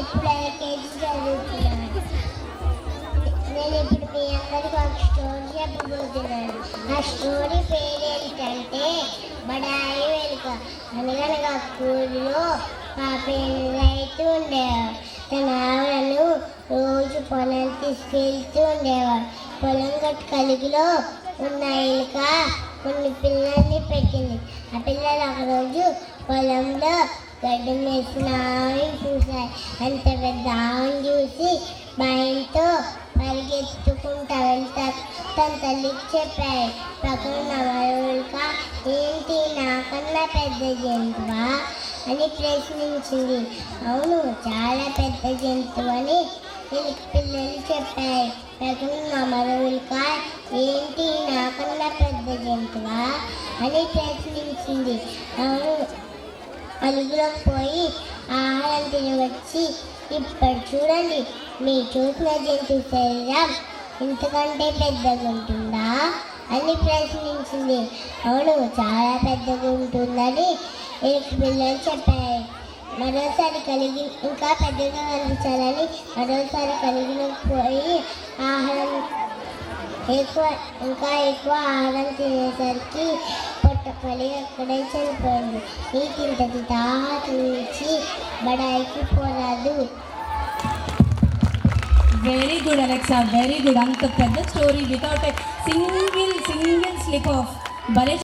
ఇప్పుడు ఎల్కేజీ చదువుతున్నాను. నేను ఇప్పుడు మీ అందరికి ఒక స్టోరీ చెప్పబోతున్నాను. ఆ స్టోరీ పేరు ఏంటంటే బడాయి వెనుక. అనగనగా ఊరిలో రైతు ఉండేవాడు. తన ఆవులను రోజు పొలం తీసుకెళ్తూ ఉండేవాడు. పొలం గట్టు కలుగులో ఉన్న ఎలుక కొన్ని పిల్లల్ని పెట్టింది. ఆ పిల్లలు ఒకరోజు పొలంలో గడ్డి వేసిన ఆవుని చూశాయి. అంత పెద్ద ఆవుని చూసి భయంతో పరిగెత్తుకుంటా వెళ్తారు. తన తల్లికి చెప్పాయి. పక్కన మరొక ఏంటి నాకన్నా పెద్ద జంతువా అని ప్రశ్నించింది. అవును, చాలా పెద్ద జంతువు అని పిల్లలు చెప్పాయి. పక్కన మరొక ఏంటి నాకన్నా పెద్ద జంతువా అని ప్రశ్నించింది. అవును, అలుగులోకి పోయి ఆహారం తినవచ్చి ఇప్పుడు చూడండి, మీ చూసిన జంతు శరీరం ఇంతకంటే పెద్దగా ఉంటుందా అని ప్రశ్నించింది. అవును, చాలా పెద్దగా ఉంటుందని పిల్లలు చెప్పాయి. మరోసారి ఇంకా పెద్దగా కనిపించాలని మరోసారి పోయి ఆహారం ఇంకా ఎక్కువ ఆహారం తినేసరికి పొట్టపల్లి అక్కడే చనిపోయింది. నీకింతటి దాహం నుంచి బడాయికి పోరాదు. Very good Alexa, very good. అంత పెద్ద story without single slip of భలే